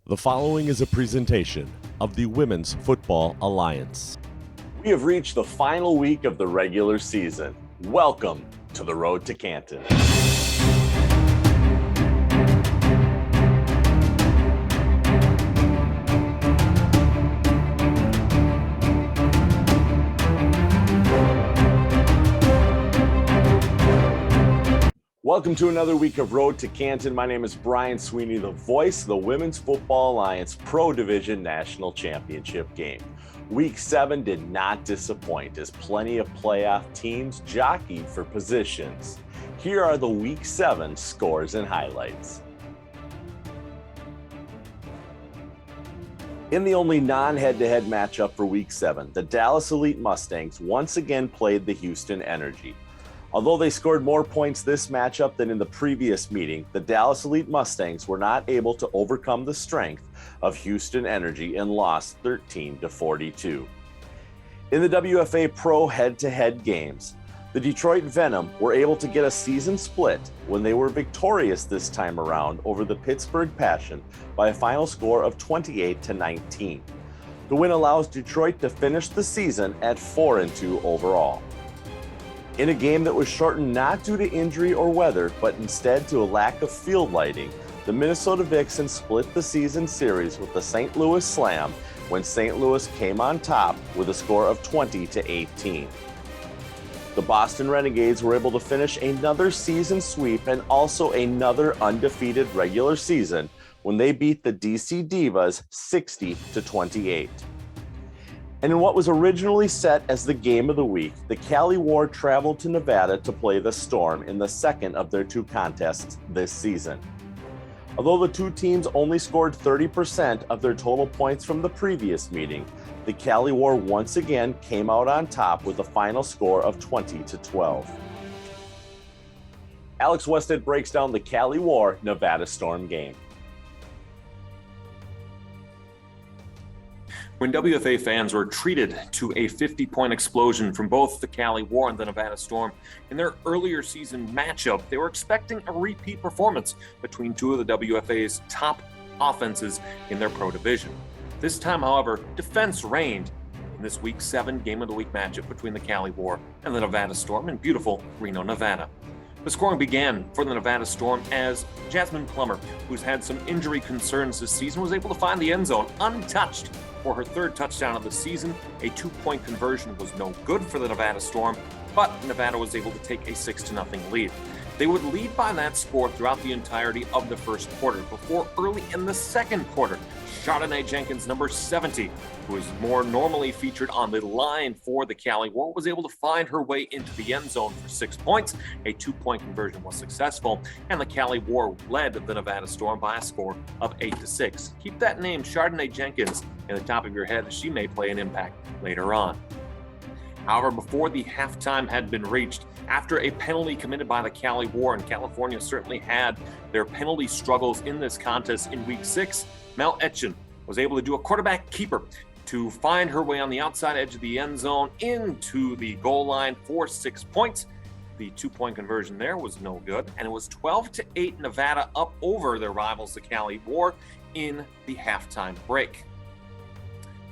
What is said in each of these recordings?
The following is a presentation of the Women's Football Alliance. We have reached the final week of the regular season. Welcome to the road to Canton. Welcome to another week of Road to Canton. My name is Brian Sweeney, the voice of the Women's Football Alliance Pro Division National Championship game. Week 7 did not disappoint as plenty of playoff teams jockeyed for positions. Here are the Week 7 scores and highlights. In the only non-head-to-head matchup for Week 7, the Dallas Elite Mustangs once again played the Houston Energy. Although they scored more points this matchup than in the previous meeting, the Dallas Elite Mustangs were not able to overcome the strength of Houston Energy and lost 13-42. In the WFA Pro head-to-head games, the Detroit Venom were able to get a season split when they were victorious this time around over the Pittsburgh Passion by a final score of 28-19. The win allows Detroit to finish the season at 4-2 overall. In a game that was shortened not due to injury or weather, but instead to a lack of field lighting, the Minnesota Vixens split the season series with the St. Louis Slam when St. Louis came on top with a score of 20-18. The Boston Renegades were able to finish another season sweep and also another undefeated regular season when they beat the DC Divas 60-28. And in what was originally set as the game of the week, the Cali War traveled to Nevada to play the Storm in the second of their two contests this season. Although the two teams only scored 30% of their total points from the previous meeting, the Cali War once again came out on top with a final score of 20-12. Alex Westhead breaks down the Cali War Nevada Storm game. When WFA fans were treated to a 50-point explosion from both the Cali War and the Nevada Storm in their earlier season matchup, they were expecting a repeat performance between two of the WFA's top offenses in their pro division. This time, however, defense reigned in this Week 7 Game of the Week matchup between the Cali War and the Nevada Storm in beautiful Reno, Nevada. The scoring began for the Nevada Storm as Jasmine Plummer, who's had some injury concerns this season, was able to find the end zone untouched for her third touchdown of the season. A 2-point conversion was no good for the Nevada Storm, but Nevada was able to take a 6-0 lead. They would lead by that score throughout the entirety of the first quarter before early in the second quarter, Chardonnay Jenkins, number 70, who is more normally featured on the line for the Cali War, was able to find her way into the end zone for 6 points. A 2-point conversion was successful, and the Cali War led the Nevada Storm by a score of 8-6. Keep that name, Chardonnay Jenkins, in the top of your head, as she may play an impact later on. However, before the halftime had been reached, after a penalty committed by the Cali War, and California certainly had their penalty struggles in this contest in Week 6, Mel Etchen was able to do a quarterback keeper to find her way on the outside edge of the end zone into the goal line for 6 points. The 2-point conversion there was no good, and it was 12-8 Nevada up over their rivals, the Cali War, in the halftime break.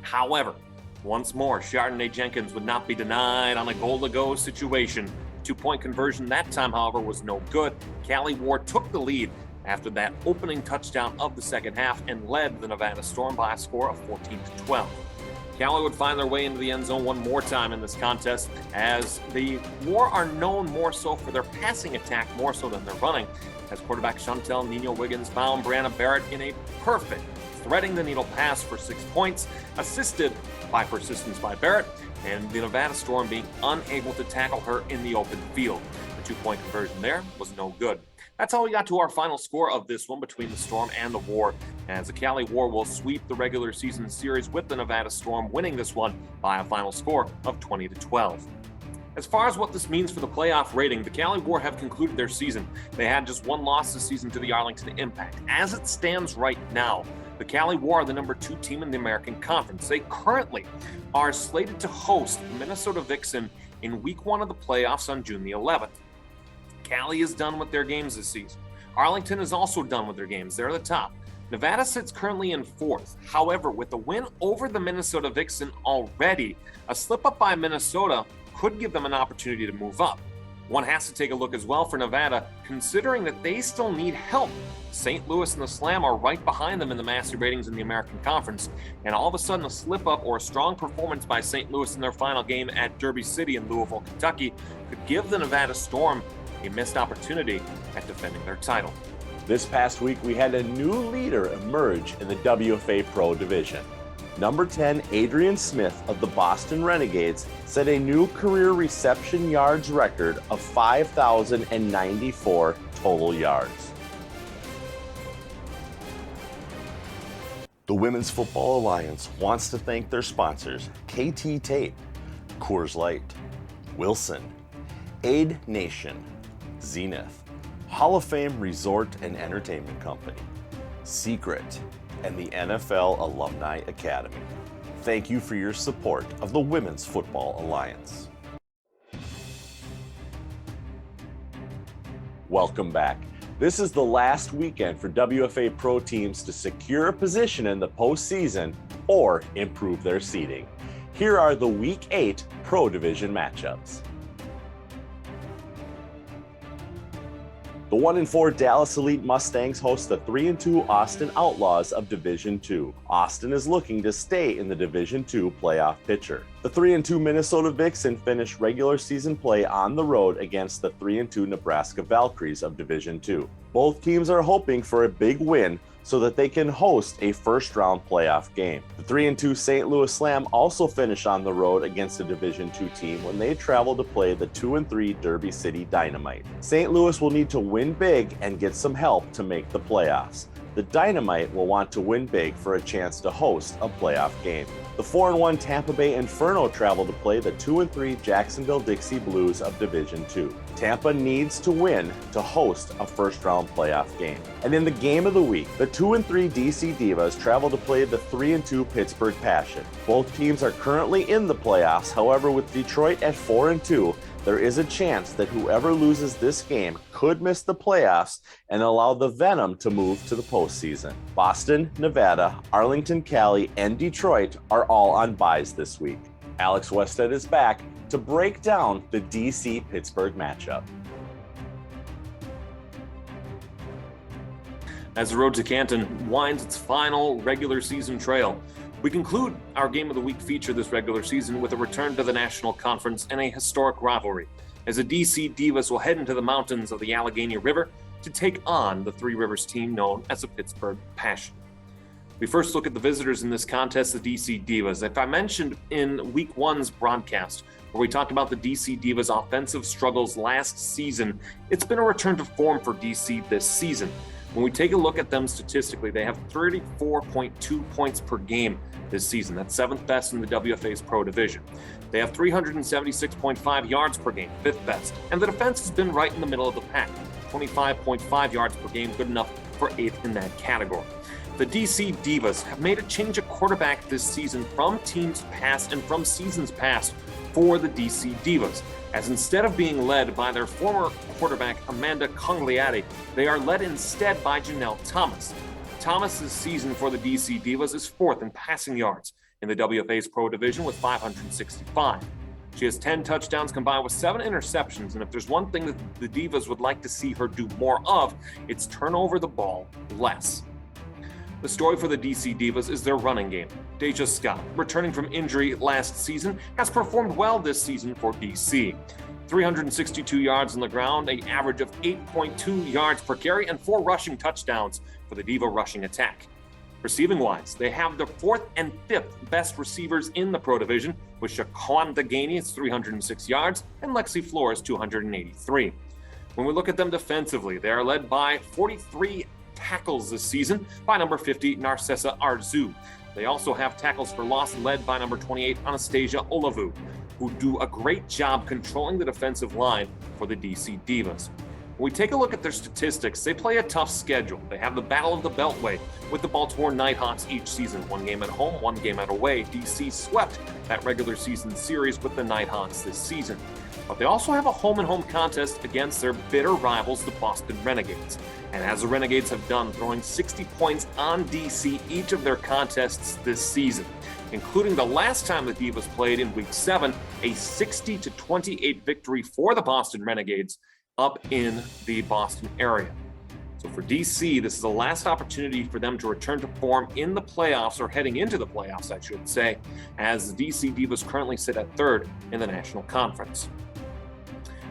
However, once more, Chardonnay Jenkins would not be denied on a goal-to-go situation. 2-point conversion that time, however, was no good. Cali War took the lead after that opening touchdown of the second half and led the Nevada Storm by a score of 14-12. Cali would find their way into the end zone one more time in this contest, as the War are known more so for their passing attack more so than their running, as quarterback Chantel Nino Wiggins found Brianna Barrett in a perfect threading the needle pass for 6 points, assisted by persistence by Barrett, and the Nevada Storm being unable to tackle her in the open field. The 2-point conversion there was no good. That's how we got to our final score of this one between the Storm and the War, as the Cali War will sweep the regular season series with the Nevada Storm winning this one by a final score of 20-12. As far as what this means for the playoff rating, the Cali War have concluded their season. They had just one loss this season to the Arlington Impact. As it stands right now, the Cali War are the number 2 team in the American Conference. They currently are slated to host the Minnesota Vixen in Week 1 of the playoffs on June the 11th. Cali is done with their games this season. Arlington is also done with their games. They're at the top. Nevada sits currently in 4th. However, with the win over the Minnesota Vixen already, a slip up by Minnesota could give them an opportunity to move up. One has to take a look as well for Nevada, considering that they still need help. St. Louis and the Slam are right behind them in the Massey ratings in the American Conference, and all of a sudden a slip up or a strong performance by St. Louis in their final game at Derby City in Louisville, Kentucky could give the Nevada Storm a missed opportunity at defending their title. This past week, we had a new leader emerge in the WFA Pro Division. Number 10, Adrian Smith of the Boston Renegades set a new career reception yards record of 5,094 total yards. The Women's Football Alliance wants to thank their sponsors, KT Tape, Coors Light, Wilson, Aid Nation, Zenith, Hall of Fame Resort and Entertainment Company, Secret, and the NFL Alumni Academy. Thank you for your support of the Women's Football Alliance. Welcome back. This is the last weekend for WFA Pro teams to secure a position in the postseason or improve their seeding. Here are the Week 8 Pro Division matchups. The 1-4 Dallas Elite Mustangs host the 3-2 Austin Outlaws of Division II. Austin is looking to stay in the Division II playoff picture. The 3-2 Minnesota Vixen finished regular season play on the road against the 3-2 Nebraska Valkyries of Division II. Both teams are hoping for a big win so that they can host a first-round playoff game. The 3-2 St. Louis Slam also finished on the road against a Division II team when they traveled to play the 2-3 Derby City Dynamite. St. Louis will need to win big and get some help to make the playoffs. The Dynamite will want to win big for a chance to host a playoff game. The 4-1 Tampa Bay Inferno travel to play the 2-3 Jacksonville Dixie Blues of Division II. Tampa needs to win to host a first-round playoff game. And in the game of the week, the 2-3 DC Divas travel to play the 3-2 Pittsburgh Passion. Both teams are currently in the playoffs. However, with Detroit at 4-2, there is a chance that whoever loses this game could miss the playoffs and allow the Venom to move to the postseason. Boston, Nevada, Arlington, Cali, and Detroit are all on byes this week. Alex Westhead is back to break down the DC-Pittsburgh matchup. As the road to Canton winds its final regular season trail, we conclude our Game of the Week feature this regular season with a return to the National Conference and a historic rivalry, as the DC Divas will head into the mountains of the Allegheny River to take on the Three Rivers team known as the Pittsburgh Passion. We first look at the visitors in this contest, the DC Divas. If I mentioned in Week 1's broadcast, where we talked about the DC Divas' offensive struggles last season, it's been a return to form for DC this season. When we take a look at them statistically, they have 34.2 points per game this season. That's 7th best in the WFA's Pro Division. They have 376.5 yards per game, 5th best. And the defense has been right in the middle of the pack, 25.5 yards per game, good enough for 8th in that category. The DC Divas have made a change at quarterback this season from teams past and from seasons past for the DC Divas, as instead of being led by their former quarterback Amanda Congliati, they are led instead by Janelle Thomas. Thomas's season for the DC Divas is 4th in passing yards in the WFA's Pro Division with 565. She has 10 touchdowns combined with 7 interceptions, and if there's one thing that the Divas would like to see her do more of, it's turn over the ball less. The story for the DC Divas is their running game. Deja Scott, returning from injury last season, has performed well this season for DC. 362 yards on the ground, an average of 8.2 yards per carry, and 4 rushing touchdowns for the Diva rushing attack. Receiving-wise, they have the 4th and 5th best receivers in the Pro Division, with Shaquan Deganey, 306 yards, and Lexi Flores, 283. When we look at them defensively, they are led by 43 tackles this season by number 50, Narcissa Arzu. They also have tackles for loss led by number 28, Anastasia Olavu, who do a great job controlling the defensive line for the DC Divas. When we take a look at their statistics, they play a tough schedule. They have the Battle of the Beltway with the Baltimore Nighthawks each season. One game at home, one game at away. DC swept that regular season series with the Nighthawks this season. But they also have a home-and-home contest against their bitter rivals, the Boston Renegades. And as the Renegades have done, throwing 60 points on DC each of their contests this season, including the last time the Divas played in Week 7, a 60-28 victory for the Boston Renegades up in the Boston area. So for DC, this is the last opportunity for them to return to form in the playoffs, or heading into the playoffs, I should say, as the DC Divas currently sit at third in the National Conference.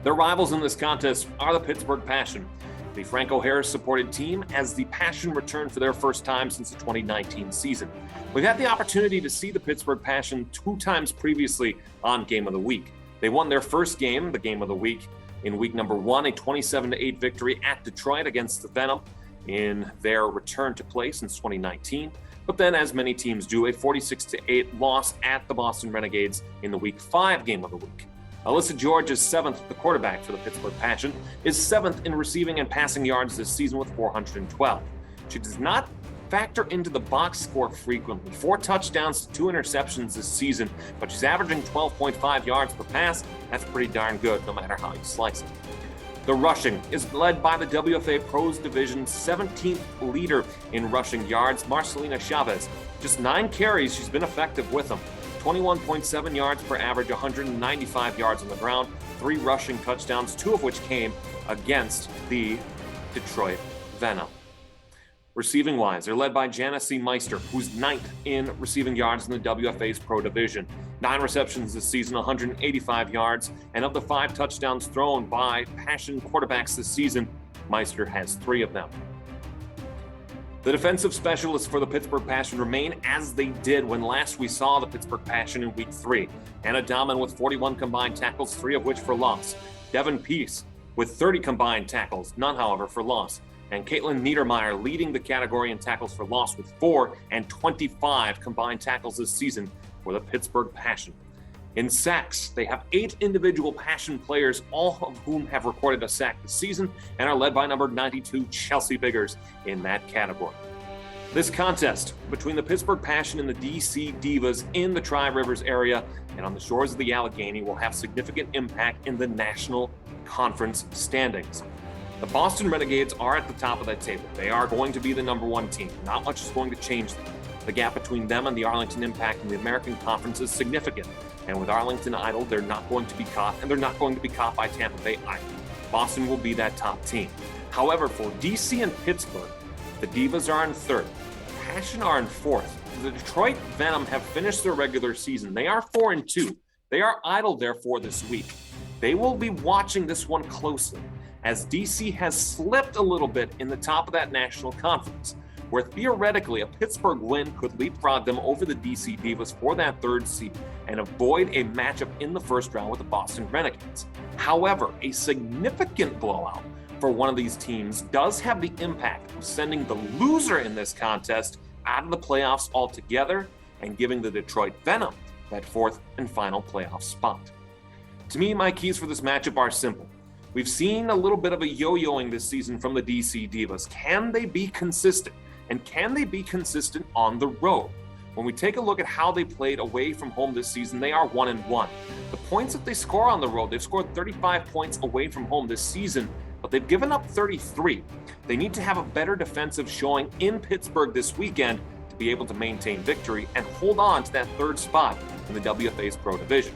Their rivals in this contest are the Pittsburgh Passion, the Franco Harris supported team, as the Passion returned for their first time since the 2019 season. We've had the opportunity to see the Pittsburgh Passion 2 times previously on Game of the Week. They won their first game, the Game of the Week, in week number 1, a 27-8 victory at Detroit against the Venom in their return to play since 2019. But then, as many teams do, a 46-8 loss at the Boston Renegades in the Week 5 Game of the Week. Alyssa George is 7th, the quarterback for the Pittsburgh Passion, is 7th in receiving and passing yards this season with 412. She does not factor into the box score frequently. 4 touchdowns to 2 interceptions this season, but she's averaging 12.5 yards per pass. That's pretty darn good, no matter how you slice it. The rushing is led by the WFA Pros Division's 17th leader in rushing yards, Marcelina Chavez. Just 9 carries, she's been effective with them. 21.7 yards per average, 195 yards on the ground, 3 rushing touchdowns, 2 of which came against the Detroit Venom. Receiving wise, they're led by Janice C. Meister, who's 9th in receiving yards in the WFA's Pro Division. 9 receptions this season, 185 yards, and of the 5 touchdowns thrown by Passion quarterbacks this season, Meister has 3 of them. The defensive specialists for the Pittsburgh Passion remain as they did when last we saw the Pittsburgh Passion in Week 3. Anna Dahman with 41 combined tackles, 3 of which for loss. Devin Peace with 30 combined tackles, none, however, for loss. And Caitlin Niedermeyer leading the category in tackles for loss with 4 and 25 combined tackles this season for the Pittsburgh Passion. In sacks, they have 8 individual Passion players, all of whom have recorded a sack this season, and are led by number 92, Chelsea Biggers, in that category. This contest between the Pittsburgh Passion and the DC Divas in the Tri-Rivers area and on the shores of the Allegheny will have significant impact in the National Conference standings. The Boston Renegades are at the top of that table. They are going to be the number 1 team. Not much is going to change them. The gap between them and the Arlington Impact in the American Conference is significant. And with Arlington idle, they're not going to be caught, and they're not going to be caught by Tampa Bay either. Boston will be that top team. However, for DC and Pittsburgh, the Divas are in 3rd. The Passion are in 4th. The Detroit Venom have finished their regular season. They are 4-2. They are idle, therefore, this week. They will be watching this one closely, as DC has slipped a little bit in the top of that National Conference, where theoretically a Pittsburgh win could leapfrog them over the DC Divas for that 3rd seed and avoid a matchup in the first round with the Boston Renegades. However, a significant blowout for one of these teams does have the impact of sending the loser in this contest out of the playoffs altogether and giving the Detroit Venom that 4th and final playoff spot. To me, my keys for this matchup are simple. We've seen a little bit of a yo-yoing this season from the DC Divas. Can they be consistent? And can they be consistent on the road? When we take a look at how they played away from home this season, they are 1-1. The points that they score on the road, they've scored 35 points away from home this season, but they've given up 33. They need to have a better defensive showing in Pittsburgh this weekend to be able to maintain victory and hold on to that 3rd spot in the WFA's Pro Division.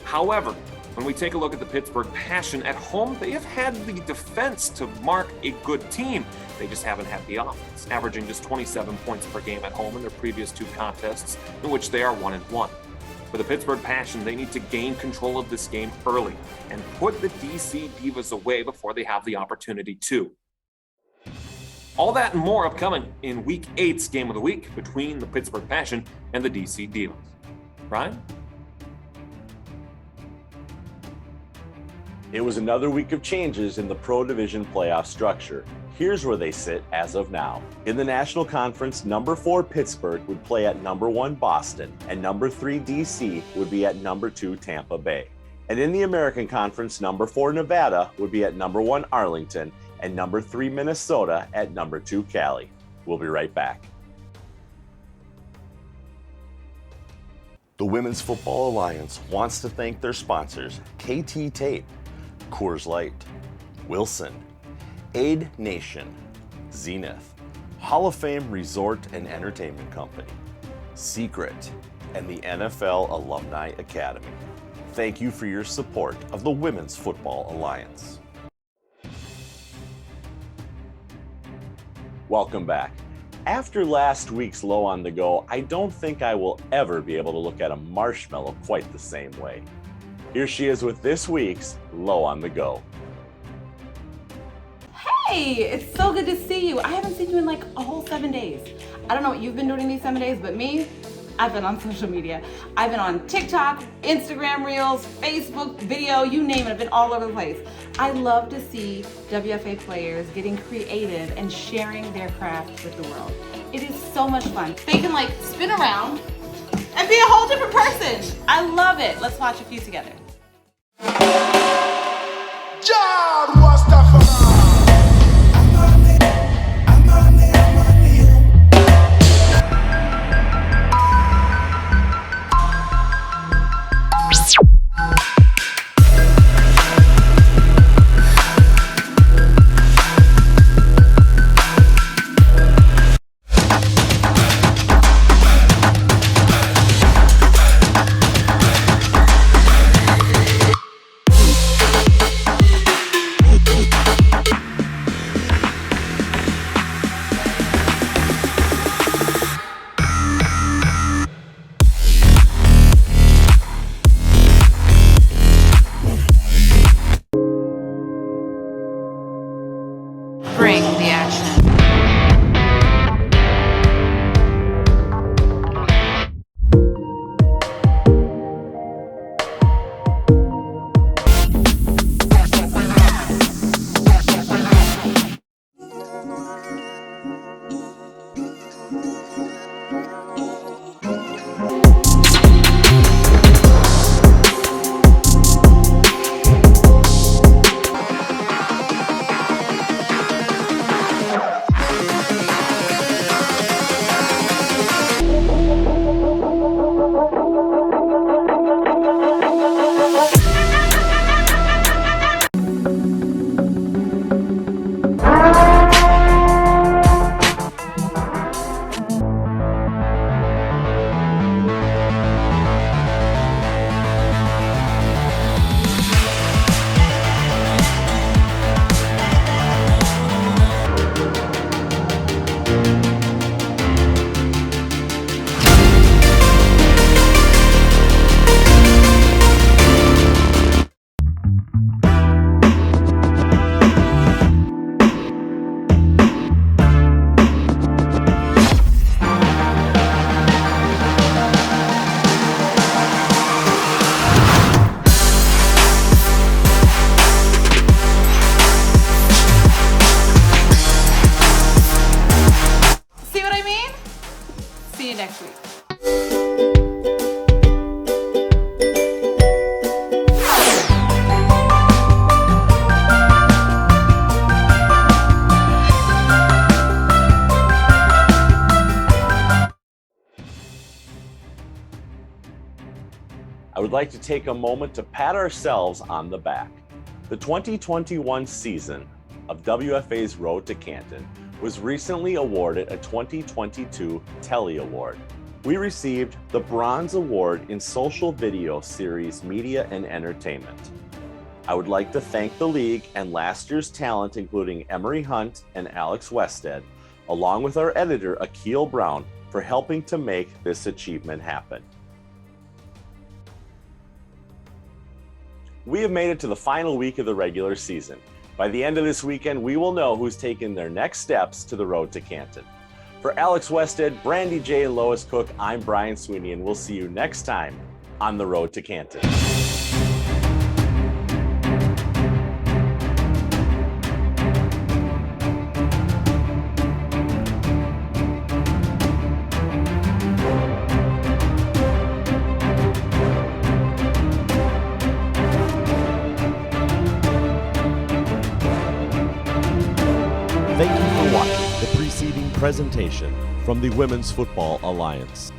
However, when we take a look at the Pittsburgh Passion at home, they have had the defense to mark a good team. They just haven't had the offense, averaging just 27 points per game at home in their previous 2 contests, in which they are 1-1. For the Pittsburgh Passion, they need to gain control of this game early and put the DC Divas away before they have the opportunity to. All that and more upcoming in Week 8's Game of the Week between the Pittsburgh Passion and the DC Divas. Ryan? It was another week of changes in the Pro Division playoff structure. Here's where they sit as of now. In the National Conference, number 4 Pittsburgh would play at number 1 Boston, and number 3 DC would be at number 2 Tampa Bay. And in the American Conference, number 4 Nevada would be at number 1 Arlington and number 3 Minnesota at number 2 Cali. We'll be right back. The Women's Football Alliance wants to thank their sponsors, KT Tape, Coors Light, Wilson, Aid Nation, Zenith, Hall of Fame Resort and Entertainment Company, Secret, and the NFL Alumni Academy. Thank you for your support of the Women's Football Alliance. Welcome back. After last week's Low on the Go, I don't think I will ever be able to look at a marshmallow quite the same way. Here she is with this week's Low on the Go. Hey, it's so good to see you. I haven't seen you in like a whole 7 days. I don't know what you've been doing in these 7 days, but me, I've been on social media. I've been on TikTok, Instagram Reels, Facebook, video, you name it. I've been all over the place. I love to see WFA players getting creative and sharing their craft with the world. It is so much fun. They can like spin around and be a whole different person. I love it. Let's watch a few together. John was the Bring the action. See you next week. I would like to take a moment to pat ourselves on the back. The 2021 season of WFA's Road to Canton was recently awarded a 2022 Telly Award. We received the Bronze Award in Social Video Series Media and Entertainment. I would like to thank the league and last year's talent, including Emery Hunt and Alex Wested, along with our editor, Akil Brown, for helping to make this achievement happen. We have made it to the final week of the regular season. By the end of this weekend, we will know who's taken their next steps to the road to Canton. For Alex Wested, Brandy J, and Lois Cook, I'm Brian Sweeney, and we'll see you next time on the road to Canton. presentation from the Women's Football Alliance.